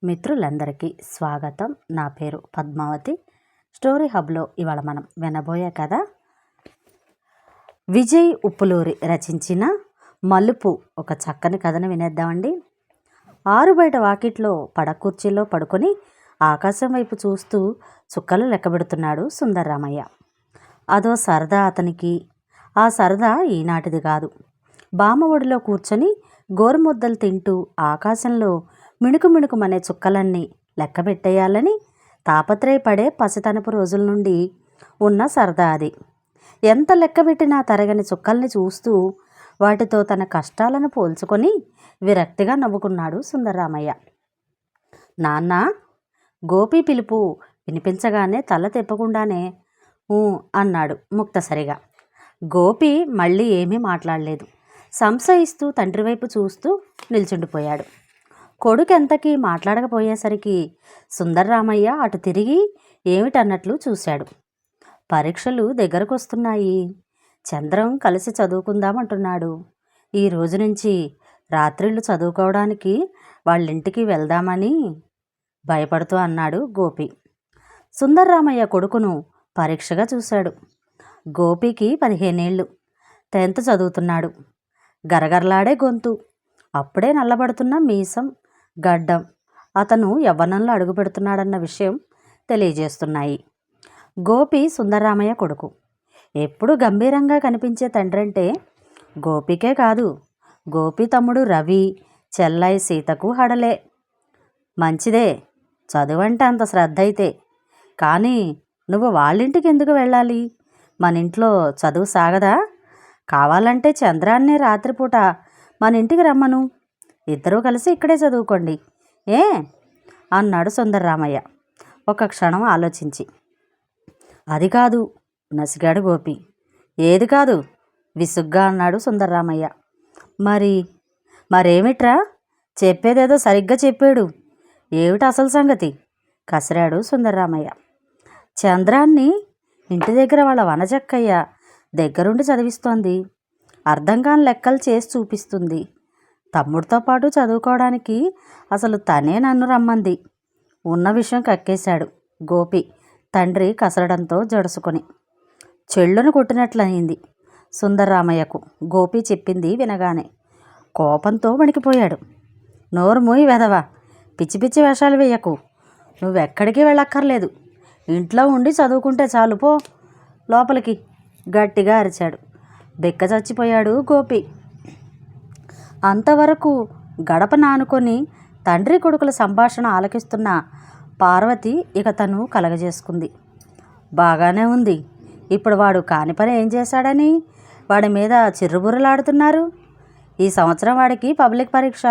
మిత్రులందరికీ స్వాగతం. నా పేరు పద్మావతి. స్టోరీ హబ్లో ఇవాళ మనం వినబోయే కథ విజయ్ ఉప్పులూరి రచించిన మలుపు. ఒక చక్కని కథను వినేద్దామండి. ఆరు బయట వాకిట్లో పడకుర్చీలో పడుకొని ఆకాశం వైపు చూస్తూ చుక్కలు లెక్కబెడుతున్నాడు సుందర్రామయ్య. అదో సరదా అతనికి. ఆ సరదా ఈనాటిది కాదు. బామ్మ ఒడిలో కూర్చొని గోరుముద్దలు తింటూ ఆకాశంలో మిణుకుమిణుకుమనే చుక్కలన్నీ లెక్కబెట్టేయాలని తాపత్రయపడే పసితనపు రోజుల నుండి ఉన్న సరదా అది. ఎంత లెక్కబెట్టినా తరగని చుక్కల్ని చూస్తూ వాటితో తన కష్టాలను పోల్చుకొని విరక్తిగా నవ్వుకున్నాడు సుందర్రామయ్య. నాన్న, గోపి పిలుపు వినిపించగానే తల తిప్పకుండానే ఊ అన్నాడు ముక్తసరిగా. గోపి మళ్ళీ ఏమీ మాట్లాడలేదు. సంశయిస్తూ తండ్రి వైపు చూస్తూ నిల్చుండిపోయాడు. కొడుకెంతకీ మాట్లాడకపోయేసరికి సుందర్రామయ్య అటు తిరిగి ఏమిటన్నట్లు చూశాడు. పరీక్షలు దగ్గరకొస్తున్నాయి. చంద్రం కలిసి చదువుకుందామంటున్నాడు. ఈ రోజు నుంచి రాత్రిళ్ళు చదువుకోవడానికి వాళ్ళింటికి వెళ్దామని భయపడుతూ అన్నాడు గోపి. సుందర్రామయ్య కొడుకును పరీక్షగా చూశాడు. గోపికి 15 ఏళ్ళు. 10th చదువుతున్నాడు. గరగరలాడే గొంతు, అప్పుడే నల్లబడుతున్న మీసం, గడ్డం అతను యవ్వనంలో అడుగుపెడుతున్నాడన్న విషయం తెలియజేస్తున్నాయి. గోపి సుందర్రామయ్య కొడుకు. ఎప్పుడు గంభీరంగా కనిపించే తండ్రంటే గోపికే కాదు, గోపి తమ్ముడు రవి, చెల్లాయి సీతకు హడలే. మంచిదే, చదువంటే అంత శ్రద్ధ అయితే. కానీ నువ్వు వాళ్ళింటికి ఎందుకు వెళ్ళాలి? మన ఇంట్లో చదువు సాగదా? కావాలంటే చంద్రాన్నే రాత్రిపూట మన ఇంటికి రమ్మను. ఇద్దరూ కలిసి ఇక్కడే చదువుకోండి ఏ అన్నాడు సుందర్రామయ్య ఒక క్షణం ఆలోచించి. అది కాదు నసిగాడు గోపి. ఏది కాదు? విసుగ్గా అన్నాడు సుందర్రామయ్య. మరేమిట్రా? చెప్పేదేదో సరిగ్గా చెప్పాడు. ఏమిటి అసలు సంగతి? కసిరాడు సుందర్రామయ్య. చంద్రాన్ని ఇంటి దగ్గర వాళ్ళ వనజక్కయ్య దగ్గరుండి చదివిస్తోంది. అర్థం కాని లెక్కలు చేసి చూపిస్తుంది. తమ్ముడితో పాటు చదువుకోవడానికి అసలు తనే నన్ను రమ్మంది. ఉన్న విషయం కక్కేశాడు గోపి తండ్రి కసరడంతో జడుసుకొని. చెళ్ళును కొట్టినట్లయింది సుందర్రామయ్యకు గోపి చెప్పింది వినగానే. కోపంతో వణికిపోయాడు. నోరు మూయి వెధవా, పిచ్చి పిచ్చి వేషాలు వేయకు. నువ్వెక్కడికి వెళ్ళక్కర్లేదు. ఇంట్లో ఉండి చదువుకుంటే చాలు, పో లోపలికి గట్టిగా అరిచాడు. బెక్క చచ్చిపోయాడు గోపి. అంతవరకు గడప నానుకొని తండ్రి కొడుకుల సంభాషణ ఆలకిస్తున్న పార్వతి ఇక తను కలగజేసుకుంది. బాగానే ఉంది. ఇప్పుడు వాడు కాని పని ఏం చేశాడని వాడి మీద చిర్రుబుర్రలాడుతున్నారు? ఈ సంవత్సరం వాడికి పబ్లిక్ పరీక్ష.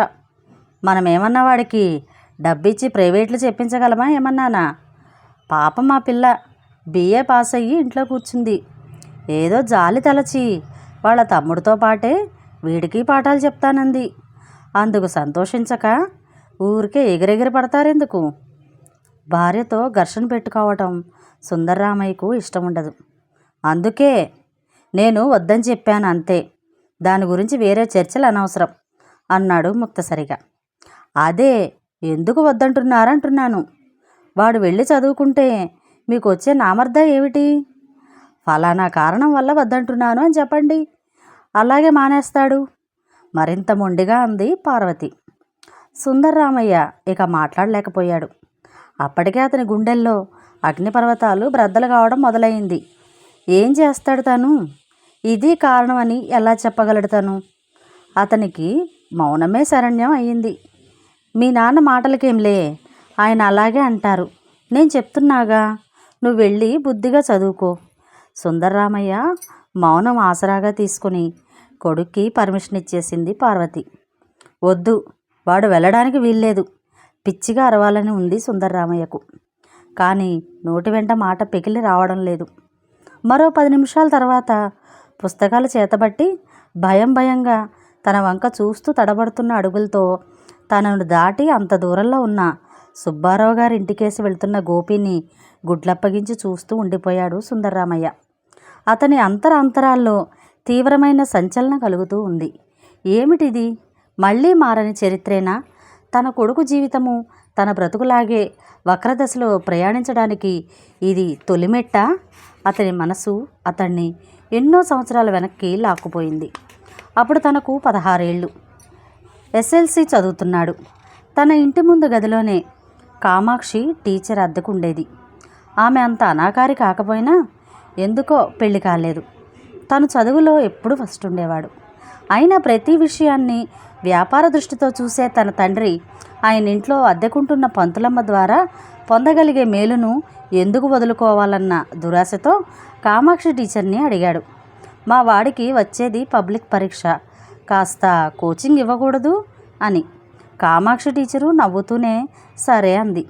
మనమేమన్నా వాడికి డబ్బిచ్చి ప్రైవేట్లు చెప్పించగలమా ఏమన్నానా? పాపం మా పిల్ల BA పాస్ అయ్యి ఇంట్లో కూర్చుంది. ఏదో జాలి తలచి వాళ్ళ తమ్ముడితో పాటే వీడికి పాఠాలు చెప్తానంది. అందుకు సంతోషించక ఊరికే ఎగిరెగిరి పడతారెందుకు? భార్యతో ఘర్షణ పెట్టుకోవటం సుందర్రామయ్యకు ఇష్టం ఉండదు. అందుకే నేను వద్దని చెప్పాను అంతే. దాని గురించి వేరే చర్చలు అనవసరం అన్నాడు ముక్తసరిగా. అదే ఎందుకు వద్దంటున్నారంటున్నాను. వాడు వెళ్ళి చదువుకుంటే మీకు వచ్చే నామర్దా ఏమిటి? ఫలానా కారణం వల్ల వద్దంటున్నాను అని చెప్పండి. అలాగే మానేస్తాడు. మరింత మొండిగా అంది పార్వతి. సుందర్రామయ్య ఇక మాట్లాడలేకపోయాడు. అప్పటికే అతని గుండెల్లో అగ్నిపర్వతాలు బ్రద్దలు కావడం మొదలైంది. ఏం చేస్తాడు తను? ఇది కారణమని ఎలా చెప్పగలడు తను? అతనికి మౌనమే శరణ్యం అయ్యింది. మీ నాన్న మాటలకేంలే, ఆయన అలాగే అంటారు. నేను చెప్తున్నాగా, నువ్వు వెళ్ళి బుద్ధిగా చదువుకో. సుందర్రామయ్య మౌనం ఆసరాగా తీసుకుని కొడుక్కి పర్మిషన్ ఇచ్చేసింది పార్వతి. వద్దు, వాడు వెళ్ళడానికి వీల్లేదు. పిచ్చిగా అరవాలని ఉంది సుందర్రామయ్యకు. కానీ నోటి వెంట మాట పెకిలి రావడం లేదు. మరో 10 నిమిషాల తర్వాత పుస్తకాలు చేతబట్టి భయంగా తన వంక చూస్తూ తడబడుతున్న అడుగులతో తనను దాటి అంత దూరంలో ఉన్న సుబ్బారావు గారి ఇంటికేసి వెళ్తున్న గోపిని గుడ్లప్పగించి చూస్తూ ఉండిపోయాడు సుందర్రామయ్య. అతని అంతరాల్లో తీవ్రమైన సంచలనం కలుగుతూ ఉంది. ఏమిటిది? మళ్ళీ మారని చరిత్రేనా? తన కొడుకు జీవితము తన బ్రతుకులాగే వక్రదశలో ప్రయాణించడానికి ఇది తొలిమెట్ట? అతని మనసు అతన్ని ఎన్నో సంవత్సరాల వెనక్కి లాక్కుపోయింది. అప్పుడు తనకు 16 ఏళ్ళు. ఎస్ఎల్సి చదువుతున్నాడు. తన ఇంటి ముందు గదిలోనే కామాక్షి టీచర్ అద్దెకుండేది. ఆమె అంత అనాకారి కాకపోయినా ఎందుకో పెళ్లి కాలేదు. తను చదువులో ఎప్పుడూ ఫస్ట్ ఉండేవాడు. అయినా ప్రతి విషయాన్ని వ్యాపార దృష్టితో చూసే తన తండ్రి ఆయన ఇంట్లో అద్దెకుంటున్న పంతులమ్మ ద్వారా పొందగలిగే మేలును ఎందుకు వదులుకోవాలన్న దురాశతో కామాక్షి టీచర్ని అడిగాడు. మా వాడికి వచ్చేది పబ్లిక్ పరీక్ష, కాస్త కోచింగ్ ఇవ్వకూడదు అని. కామాక్షి టీచరు నవ్వుతూనే సరే అంది.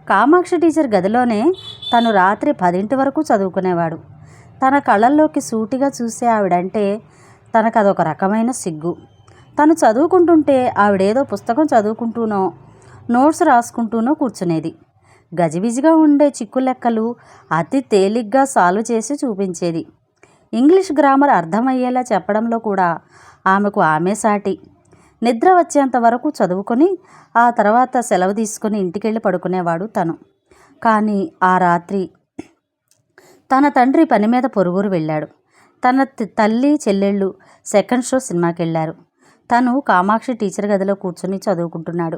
కామాక్షి టీచర్ గదిలోనే తను రాత్రి 10 వరకు చదువుకునేవాడు. తన కళ్ళల్లోకి సూటిగా చూసే ఆవిడంటే తనకదొక రకమైన సిగ్గు. తను చదువుకుంటుంటే ఆవిడేదో పుస్తకం చదువుకుంటూనో నోట్స్ రాసుకుంటూనో కూర్చునేది. గజిబిజిగా ఉండే చిక్కులెక్కలు అతి తేలిగ్గా సాల్వ్ చేసి చూపించేది. ఇంగ్లీష్ గ్రామర్ అర్థమయ్యేలా చెప్పడంలో కూడా ఆమెకు ఆమె సాటి. నిద్ర వచ్చేంత వరకు చదువుకొని ఆ తర్వాత సెలవు తీసుకొని ఇంటికెళ్ళి పడుకునేవాడు తను. కానీ ఆ రాత్రి తన తండ్రి పని మీద పొరుగురు వెళ్ళాడు. తన తల్లి చెల్లెళ్ళు సెకండ్ షో సినిమాకి వెళ్ళారు. తను కామాక్షి టీచర్ గదిలో కూర్చొని చదువుకుంటున్నాడు.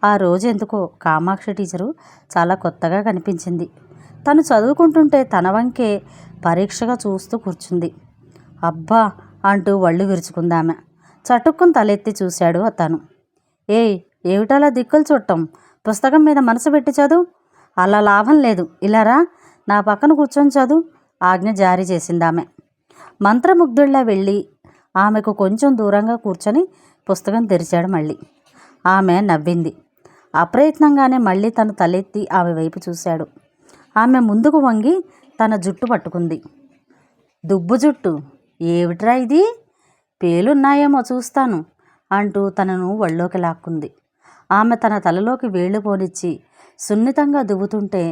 ఆ రోజు ఎందుకో కామాక్షి టీచరు చాలా కొత్తగా కనిపించింది. తను చదువుకుంటుంటే తన వంకే పరీక్షగా చూస్తూ కూర్చుంది. అబ్బా అంటూ వళ్ళు విరుచుకుందామె. చటుక్కుని తలెత్తి చూశాడు అతను. ఏమిటలా దిక్కులు చుట్టం? పుస్తకం మీద మనసు పెట్టి చదువు. అలా లాభం లేదు, ఇలారా నా పక్కన కూర్చొని చదువు ఆజ్ఞ జారీ చేసిందామె. మంత్రముగ్ధుల్లా వెళ్ళి ఆమెకు కొంచెం దూరంగా కూర్చొని పుస్తకం తెరిచాడు మళ్ళీ. ఆమె నవ్వింది. అప్రయత్నంగానే మళ్ళీ తను తలెత్తి ఆమె వైపు చూశాడు. ఆమె ముందుకు వంగి తన జుట్టు పట్టుకుంది. దుబ్బు జుట్టు ఏమిట్రా ఇది? పేలున్నాయేమో చూస్తాను అంటూ తనను ఒళ్ళోకి లాక్కుంది. ఆమె తన తలలోకి వేళ్లు పోనిచ్చి సున్నితంగా దువ్వుతుంటే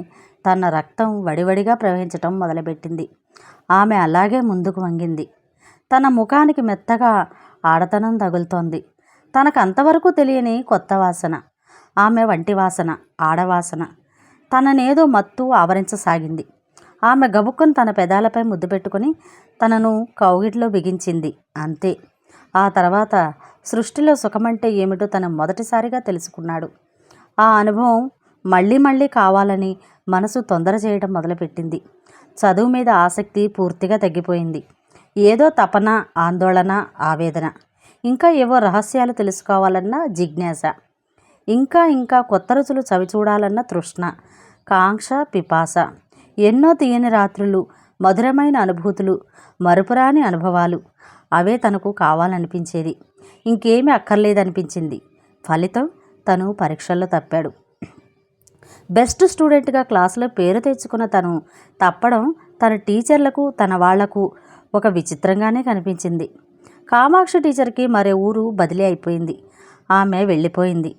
తన రక్తం వడివడిగా ప్రవహించటం మొదలుపెట్టింది. ఆమె అలాగే ముందుకు వంగింది. తన ముఖానికి మెత్తగా ఆడతనం తగులుతోంది. తనకు అంతవరకు తెలియని కొత్త వాసన, ఆమె వంటి వాసన, ఆడవాసన తననేదో మత్తు ఆవరించసాగింది. ఆమె గబుక్కుని తన పెదాలపై ముద్దు పెట్టుకుని తనను కౌగిట్లో బిగించింది. అంతే. ఆ తర్వాత సృష్టిలో సుఖమంటే ఏమిటో తను మొదటిసారిగా తెలుసుకున్నాడు. ఆ అనుభవం మళ్ళీ మళ్ళీ కావాలని మనసు తొందర చేయడం మొదలుపెట్టింది. చదువు మీద ఆసక్తి పూర్తిగా తగ్గిపోయింది. ఏదో తపన, ఆందోళన, ఆవేదన, ఇంకా ఏవో రహస్యాలు తెలుసుకోవాలన్న జిజ్ఞాస, ఇంకా ఇంకా కొత్త రుచులు చవిచూడాలన్న తృష్ణ, కాంక్ష, పిపాస, ఎన్నో తీయని రాత్రులు, మధురమైన అనుభూతులు, మరుపురాని అనుభవాలు. అవే తనకు కావాలనిపించేది. ఇంకేమీ అక్కర్లేదనిపించింది. ఫలితం తను పరీక్షల్లో తప్పాడు. బెస్ట్ స్టూడెంట్గా క్లాసులో పేరు తెచ్చుకున్న తను తప్పడం తన టీచర్లకు, తన వాళ్లకు ఒక విచిత్రంగానే కనిపించింది. కామాక్షి టీచర్కి మరే ఊరు బదిలీ అయిపోయింది. ఆమె వెళ్ళిపోయింది.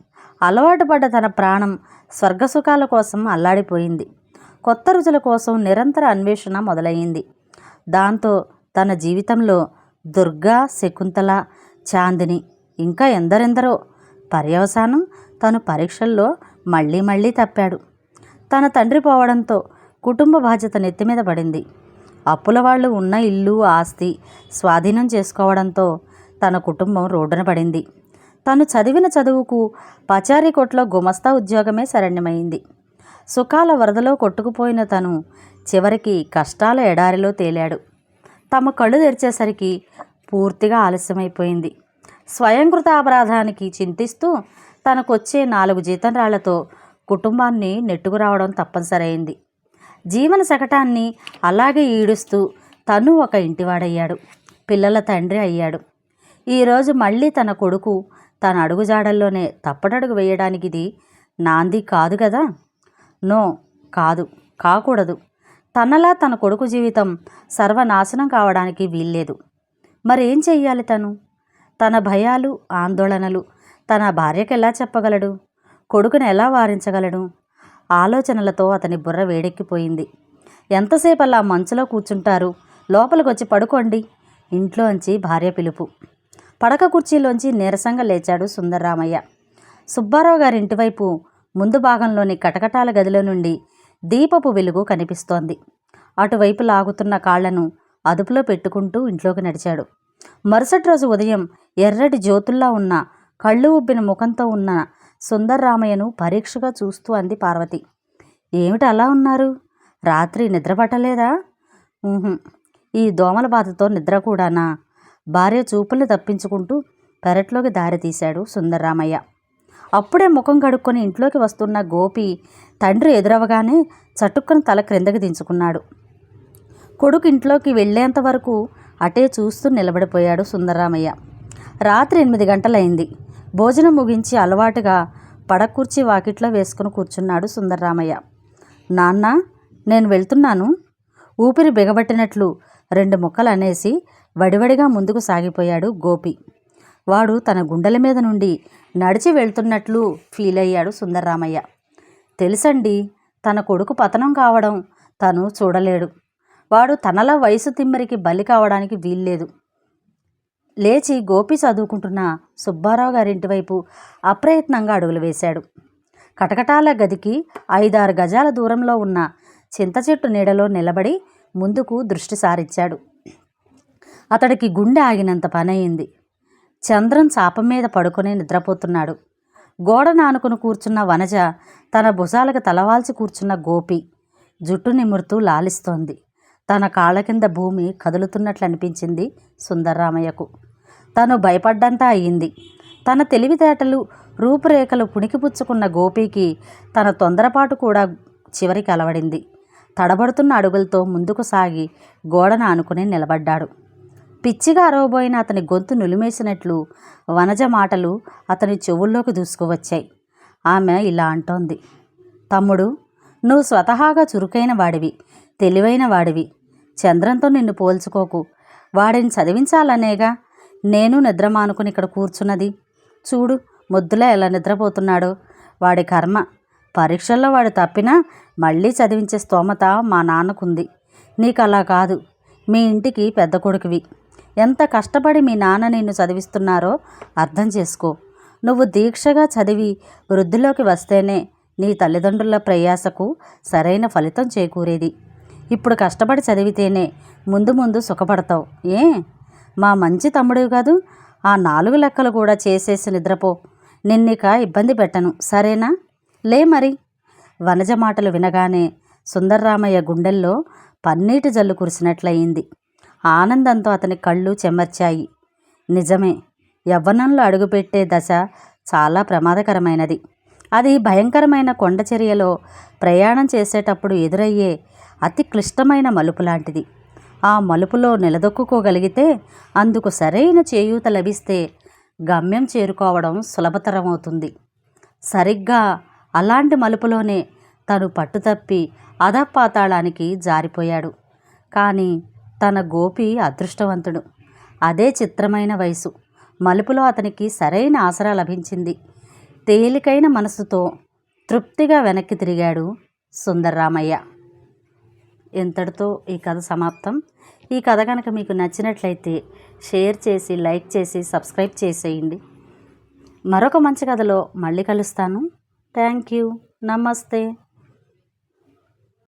అలవాటు పడ్డ తన ప్రాణం స్వర్గసుఖాల కోసం అల్లాడిపోయింది. కొత్త రుచుల కోసం నిరంతర అన్వేషణ మొదలయ్యింది. దాంతో తన జీవితంలో దుర్గా, శకుంతల, చాందిని, ఇంకా ఎందరెందరో. పర్యవసానం తను పరీక్షల్లో మళ్ళీ మళ్ళీ తప్పాడు. తన తండ్రి పోవడంతో కుటుంబ బాధ్యత నెత్తిమీద పడింది. అప్పుల వాళ్ళు ఉన్న ఇల్లు, ఆస్తి స్వాధీనం చేసుకోవడంతో తన కుటుంబం రోడ్డున పడింది. తను చదివిన చదువుకు పచారీ కొట్లో గుమస్తా ఉద్యోగమే శరణ్యమైంది. సుఖాల వరదలో కొట్టుకుపోయిన తను చివరికి కష్టాల ఎడారిలో తేలాడు. తమ కళ్ళు తెరిచేసరికి పూర్తిగా ఆలస్యమైపోయింది. స్వయంకృత అపరాధానికి చింతిస్తూ తనకొచ్చే 4 జీతం రాళ్లతో కుటుంబాన్ని నెట్టుకురావడం తప్పనిసరైంది. జీవన శకటాన్ని అలాగే ఈడుస్తూ తను ఒక ఇంటివాడయ్యాడు. పిల్లల తండ్రి అయ్యాడు. ఈరోజు మళ్ళీ తన కొడుకు తన అడుగుజాడల్లోనే తప్పటడుగు వేయడానికి ఇది నాంది కాదు కదా. నో, కాదు, కాకూడదు. తనలా తన కొడుకు జీవితం సర్వనాశనం కావడానికి వీల్లేదు. మరేం చెయ్యాలి తను? తన భయాలు, ఆందోళనలు తన భార్యకు ఎలా చెప్పగలడు? కొడుకుని ఎలా వారించగలడు? ఆలోచనలతో అతని బుర్ర వేడెక్కిపోయింది. ఎంతసేపు అలా మంచులో కూర్చుంటారు? లోపలికొచ్చి పడుకోండి. ఇంట్లోంచి భార్య పిలుపు. పడక కుర్చీలోంచి నీరసంగా లేచాడు సుందర్రామయ్య. సుబ్బారావు గారి ఇంటివైపు ముందు భాగంలోని కటకటాల గదిలో నుండి దీపపు వెలుగు కనిపిస్తోంది. అటువైపు లాగుతున్న కాళ్లను అదుపులో పెట్టుకుంటూ ఇంట్లోకి నడిచాడు. మరుసటి రోజు ఉదయం ఎర్రటి జ్యోతుల్లా ఉన్న కళ్ళు ఉబ్బిన ముఖంతో ఉన్న సుందర్రామయ్యను పరీక్షగా చూస్తూ అంది పార్వతి. ఏమిటి అలా ఉన్నారు? రాత్రి నిద్ర పట్టలేదా? ఈ దోమల బాధతో నిద్ర కూడానా? భార్య చూపుల్ని తప్పించుకుంటూ పెరట్లోకి దారి తీశాడు సుందర్రామయ్య. అప్పుడే ముఖం కడుక్కొని ఇంట్లోకి వస్తున్న గోపి తండ్రి ఎదురవగానే చటుక్కున తల క్రిందకి దించుకున్నాడు. కొడుకు ఇంట్లోకి వెళ్లేంత వరకు అటే చూస్తూ నిలబడిపోయాడు సుందర్రామయ్య. రాత్రి 8 గంటలైంది. భోజనం ముగించి అలవాటుగా పడకూర్చి వాకిట్లో వేసుకుని కూర్చున్నాడు సుందర్రామయ్య. నాన్న, నేను వెళ్తున్నాను. ఊపిరి బిగబట్టినట్లు 2 ముక్కలు అనేసి వడివడిగా ముందుకు సాగిపోయాడు గోపి. వాడు తన గుండెల మీద నుండి నడిచి వెళ్తున్నట్లు ఫీల్ అయ్యాడు సుందర్రామయ్య. తెలుసండి, తన కొడుకు పతనం కావడం తను చూడలేడు. వాడు తనలా వయసు తిమ్మరికి బలి కావడానికి వీల్లేదు. లేచి గోపి చదువుకుంటున్న సుబ్బారావు గారింటి వైపు అప్రయత్నంగా అడుగులు వేశాడు. కటకటాల గదికి 5-6 గజాల దూరంలో ఉన్న చింత చెట్టు నీడలో నిలబడి ముందుకు దృష్టి సారించాడు. అతడికి గుండె ఆగినంత పనయింది. చంద్రం చాప మీద పడుకొని నిద్రపోతున్నాడు. గోడ నానుకుని కూర్చున్న వనజ తన భుజాలకు తలవాల్చి కూర్చున్న గోపి జుట్టు నిమురుతూ లాలిస్తోంది. తన కాళ్ళ కింద భూమి కదులుతున్నట్లు అనిపించింది సుందర్రామయ్యకు. తను భయపడ్డంతా అయ్యింది. తన తెలివితేటలు, రూపురేఖలు పుణికిపుచ్చుకున్న గోపికి తన తొందరపాటు కూడా చివరికి అలవడింది. తడబడుతున్న అడుగులతో ముందుకు సాగి గోడను ఆనుకుని నిలబడ్డాడు. పిచ్చిగా అరవబోయిన అతని గొంతు నులిమేసినట్లు వనజ మాటలు అతని చెవుల్లోకి దూసుకువచ్చాయి. ఆమె ఇలా అంటోంది. తమ్ముడు, నువ్వు స్వతహాగా చురుకైన వాడివి, తెలివైన వాడివి. చంద్రంతో నిన్ను పోల్చుకోకు. వాడిని చదివించాలనేగా నేను నిద్ర మానుకుని ఇక్కడ కూర్చున్నది. చూడు, ముద్దులా ఎలా నిద్రపోతున్నాడో. వాడి కర్మ. పరీక్షల్లో వాడు తప్పినా మళ్ళీ చదివించే స్తోమత మా నాన్నకుంది. నీకు అలా కాదు. మీ ఇంటికి పెద్ద కొడుకువి. ఎంత కష్టపడి మీ నాన్న నిన్ను చదివిస్తున్నారో అర్థం చేసుకో. నువ్వు దీక్షగా చదివి వృద్ధిలోకి వస్తేనే నీ తల్లిదండ్రుల ప్రయాసకు సరైన ఫలితం చేకూరేది. ఇప్పుడు కష్టపడి చదివితేనే ముందు ముందు సుఖపడతావు. మా మంచి తమ్ముడివి కాదు. ఆ 4 లెక్కలు కూడా చేసేసి నిద్రపో. నిన్నిక ఇబ్బంది పెట్టను, సరేనా? లే మరి. వనజ మాటలు వినగానే సుందర్రామయ్య గుండెల్లో పన్నీటి జల్లు కురిసినట్లయింది. ఆనందంతో అతని కళ్ళు చెమర్చాయి. నిజమే, యవ్వనంలో అడుగుపెట్టే దశ చాలా ప్రమాదకరమైనది. అది భయంకరమైన కొండచర్యలో ప్రయాణం చేసేటప్పుడు ఎదురయ్యే అతి క్లిష్టమైన మలుపు లాంటిది. ఆ మలుపులో నిలదొక్కుకోగలిగితే, అందుకు సరైన చేయూత లభిస్తే గమ్యం చేరుకోవడం సులభతరమవుతుంది. సరిగ్గా అలాంటి మలుపులోనే తను పట్టుతప్పి అధపాతాళానికి జారిపోయాడు. కానీ తన గోపి అదృష్టవంతుడు. అదే చిత్రమైన వయసు. మలుపులో అతనికి సరైన ఆసరా లభించింది. తేలికైన మనసుతో తృప్తిగా వెనక్కి తిరిగాడు సుందర్రామయ్య. ఇంతటితో ఈ కథ సమాప్తం. ఈ కథ కనుక మీకు నచ్చినట్లయితే షేర్ చేసి, లైక్ చేసి, సబ్స్క్రైబ్ చేసేయండి. మరొక మంచి కథలో మళ్ళీ కలుస్తాను. Thank you. నమస్తే.